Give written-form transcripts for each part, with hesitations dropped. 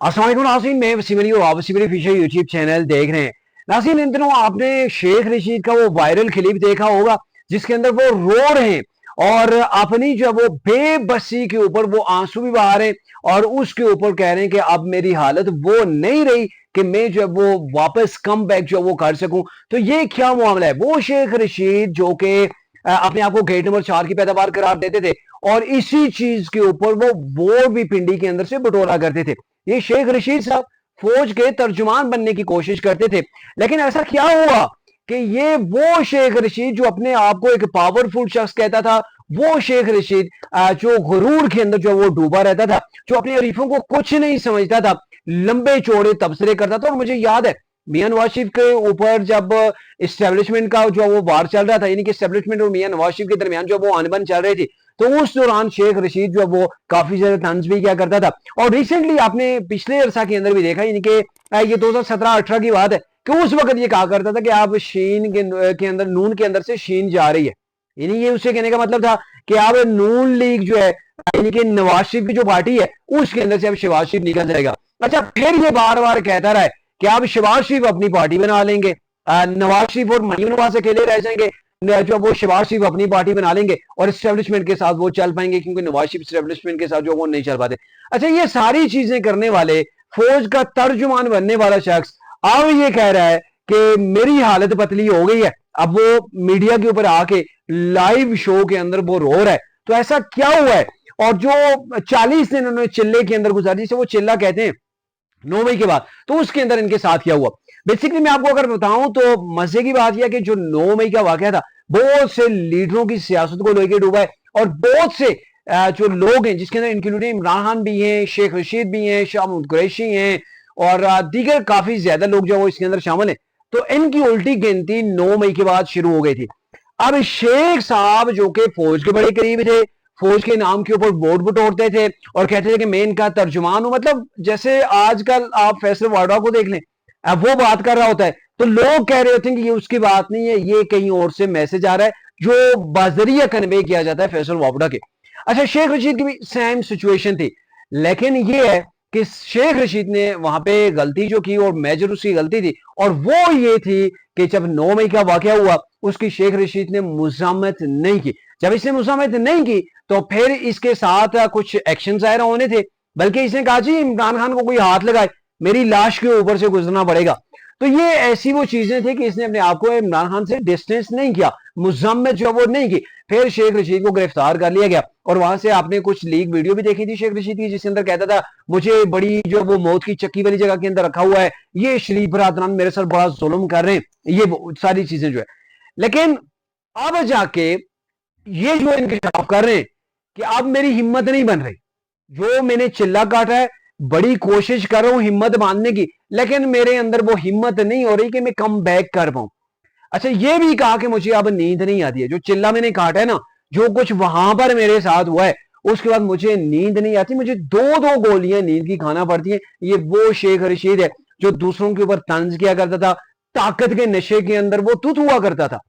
अस्सलाम वालेकुम नाज़रीन, मैं वसीम अली और आप Wasim Ali official YouTube channel देख रहे हैं। नाज़रीन, इन दिनों आपने शेख रशीद का वो वायरल क्लिप देखा होगा जिसके अंदर वो रो रहे हैं और अपनी जो वो बेबसी के ऊपर वो आंसू भी बहा रहे हैं और उसके ऊपर कह रहे हैं कि अब मेरी हालत वो नहीं रही कि मैं जो वो वापस कम बैक जो वो कर सकूं। तो ये क्या मामला है? वो शेख रशीद जो कि अपने आप को गेट नंबर 4 की पैदावार करार देते थे और इसी चीज के ऊपर वो वोट भी पिंडी के अंदर से बटोरा करते थे। ये शेख रशीद साहब फौज के तर्जुमान बनने की कोशिश करते थे, लेकिन ऐसा क्या हुआ कि ये वो शेख रशीद जो अपने आप को एक पावरफुल शख्स कहता था, वो शेख रशीद जो गुरूर के अंदर जो वो डूबा रहता था, जो अपने अरीफों को कुछ नहीं समझता था, लंबे चौड़े तबसरे करता था। और मुझे याद है मियां नवाज शरीफ के ऊपर जब इस्टेब्लिशमेंट का जो वो वार चल रहा था, यानी कि इस्टेब्लिशमेंट और मियां नवाज शरीफ के दरमियान जो वो अनबन चल रही थी, तो उस दौरान शेख रशीद जो वो काफी ज्यादा तंज भी क्या करता था। और रिसेंटली आपने पिछले अरसा के अंदर भी देखा, यानी कि ये 2017-18 की बात है कि उस वक्त ये कहा करता था कि आप शीन के अंदर नून के अंदर से शीन जा रही है, यानी ये उससे कहने का मतलब था कि आप नून लीग जो है, यानी कि नवाज शरीफ की जो पार्टी है उसके अंदर से अब शहबाज शरीफ निकल जाएगा। अच्छा, फिर ये बार बार कहता रहा है कि आप शहबाज शरीफ अपनी पार्टी बना लेंगे, नवाज शरीफ और मरीम नवाज अकेले रह जाएंगे, जो वो शहबाज शरीफ अपनी पार्टी बना लेंगे और एस्टेब्लिशमेंट के साथ वो चल पाएंगे, क्योंकि नवाज शरीफ एस्टेब्लिशमेंट के साथ जो वो नहीं चल पाते। अच्छा, ये सारी चीजें करने वाले, फौज का तर्जुमान बनने वाला शख्स अब ये कह रहा है कि मेरी हालत पतली हो गई है। अब वो मीडिया के ऊपर आके लाइव शो के अंदर वो रो रहा है। तो ऐसा क्या हुआ है? और जो 40 दिन उन्होंने चिल्ले के अंदर गुजारी, जिसे वो चिल्ला कहते हैं 9 मई के बाद, तो उसके अंदर इनके साथ क्या हुआ? बेसिकली मैं आपको अगर बताऊं तो मजे की बात यह कि जो 9 मई का वाकया था, बहुत से लीडरों की सियासत को लेकर डूबा है और बहुत से जो लोग हैं, जिसके अंदर इंक्लूडिंग इमरान खान भी हैं, शेख रशीद भी हैं, शाह महमूद कुरैशी हैं और दीगर काफी ज्यादा लोग जो वो इसके अंदर शामिल हैं, तो इनकी उल्टी गिनती 9 मई के बाद शुरू हो गई थी। अब शेख साहब जो कि फौज के बड़े करीब थे, फौज के नाम के ऊपर वोट बटोरते थे और कहते थे कि मैं इनका तर्जुमान हूं, मतलब जैसे आजकल आप फैसल वाडा को देख लें, अब वो बात कर रहा होता है तो लोग कह रहे होते हैं कि ये उसकी बात नहीं है, ये कहीं और से मैसेज आ रहा है जो बाजरिया कन्वे किया जाता है फैसल वापडा के। अच्छा, शेख रशीद की भी सेम सिचुएशन थी, लेकिन ये है कि शेख रशीद ने वहां पे गलती जो की और मेजर उसकी गलती थी, और वो ये थी कि जब 9 मई का वाकया हुआ उसकी शेख रशीद ने मुजामत नहीं की। जब इसने मुजामत नहीं की तो फिर इसके साथ कुछ एक्शन जाहिर होने थे, बल्कि इसने कहा जी इमरान खान को कोई हाथ लगाए, मेरी लाश के ऊपर से गुजरना पड़ेगा। तो ये ऐसी वो चीजें थी कि इसने अपने आप को इमरान खान से डिस्टेंस नहीं किया, मुजम्मत जो वो नहीं की। फिर शेख रशीद को गिरफ्तार कर लिया गया और वहां से आपने कुछ लीक वीडियो भी देखी थी शेख रशीद की, जिसके अंदर कहता था मुझे बड़ी जो वो मौत की चक्की वाली जगह के अंदर रखा हुआ है, ये शरीफ बरादरान मेरे साथ बड़ा जुल्म कर रहे हैं, ये सारी चीजें जो है। लेकिन अब जाके ये जो इंकशाफ कर रहे हैं कि अब मेरी हिम्मत नहीं बन रही, जो मैंने चिल्ला काटा है, बड़ी कोशिश कर रहा हूं हिम्मत बांधने की, लेकिन मेरे अंदर वो हिम्मत नहीं हो रही कि मैं कम बैक कर पाऊं। अच्छा, ये भी कहा कि मुझे अब नींद नहीं आती है, जो चिल्ला मैंने काटा है ना, जो कुछ वहां पर मेरे साथ हुआ है, उसके बाद मुझे नींद नहीं आती, मुझे 2-2 गोलियां नींद की खाना पड़ती है। ये वो शेख रशीद है जो दूसरों के ऊपर तंज किया करता था, ताकत के नशे के अंदर वो तुत हुआ करता था।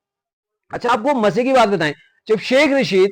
अच्छा, आपको मजे की बात बताएं, जब शेख रशीद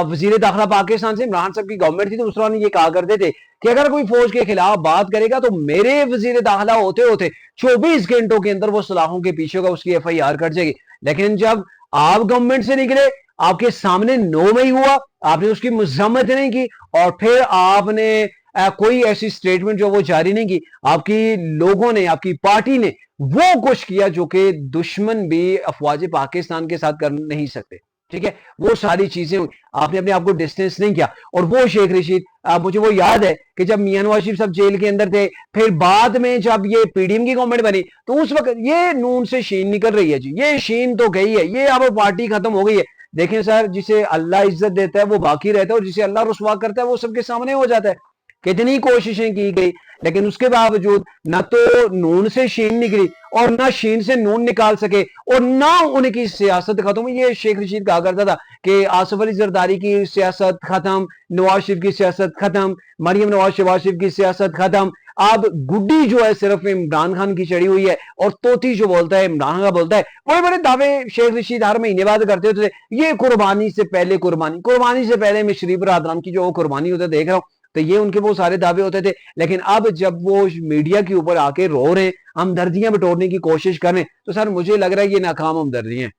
वजीर दाखिला पाकिस्तान से इमरान साहब की गवर्नमेंट थी, तो उस दौरान ये कहा करते थे कि अगर कोई फौज के खिलाफ बात करेगा तो मेरे वजीर दाखिला होते होते 24 घंटों के अंदर वो सलाखों के पीछे होगा, उसकी FIR कट जाएगी। लेकिन जब आप गवर्नमेंट से निकले, आपके सामने 9 मई हुआ, आपने उसकी मजम्मत नहीं की और फिर आपने कोई ऐसी स्टेटमेंट जो वो जारी नहीं की, आपकी लोगों ने, आपकी पार्टी ने वो कुछ किया जो कि दुश्मन भी अफवाज पाकिस्तान के साथ कर नहीं सकते। ठीक है, वो सारी चीजें आपने अपने आप को डिस्टेंस नहीं किया। और वो शेख रशीद, मुझे वो याद है कि जब मियां नवाज शरीफ साहब जेल के अंदर थे, फिर बाद में जब ये PDM की गवर्नमेंट बनी, तो उस वक्त ये नून से शीन निकल रही है जी, ये शीन तो गई है, ये अब पार्टी खत्म हो गई है। देखें सर, जिसे अल्लाह इज्जत देता है वो बाकी रहता है और जिसे अल्लाह रुसवा करता है वो सबके सामने हो जाता है। कितनी कोशिशें की गई, लेकिन उसके बावजूद ना तो नून से शीन निकली और ना शीन से नून निकाल सके और ना उनकी सियासत खत्म हुई। ये शेख रशीद कहा करता था कि आसिफ अली जरदारी की सियासत खत्म, नवाज शरीफ की सियासत खत्म, मरियम नवाज शहबाज शरीफ की सियासत खत्म, अब गुड्डी जो है सिर्फ इमरान खान की चढ़ी हुई है और तोती जो बोलता है इमरान खान बोलता है। बड़े बड़े दावे शेख रशीद हर महीने बाद करते होते थे, ये कुर्बानी से पहले कुर्बानी, कुर्बानी से पहले मैं शरीफ बरादरान की जो कुर्बानी होता देख रहा हूं, تو یہ ان کے وہ سارے دعوے ہوتے تھے. لیکن اب جب وہ میڈیا کے اوپر آ کے رو رہے ہیں, ہمدردیاں بٹورنے کی کوشش کر رہے ہیں, تو سر مجھے لگ رہا ہے یہ ناکام ہمدردیاں ہیں.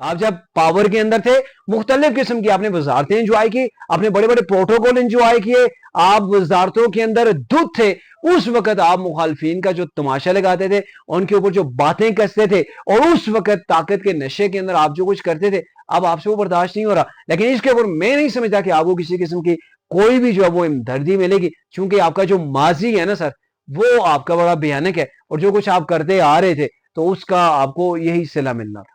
آپ جب پاور کے اندر تھے, مختلف قسم کی آپ نے وزارتیں انجوائے کی, آپ نے بڑے بڑے پروٹوکول انجوائے کیے, آپ وزارتوں کے اندر دودھ تھے, اس وقت آپ مخالفین کا جو تماشا لگاتے تھے, ان کے اوپر جو باتیں کستے تھے, اور اس وقت طاقت کے نشے کے اندر آپ جو کچھ کرتے تھے, اب آپ سے وہ برداشت نہیں ہو رہا. لیکن اس کے اوپر میں نہیں سمجھتا کہ آپ کو کسی قسم کی کوئی بھی جو ہے وہ ہمدردی ملے گی, چونکہ آپ کا جو ماضی ہے نا سر, وہ آپ کا بڑا بھیانک ہے, اور جو کچھ آپ کرتے آ رہے تھے تو اس کا آپ کو یہی صلہ ملنا تھا.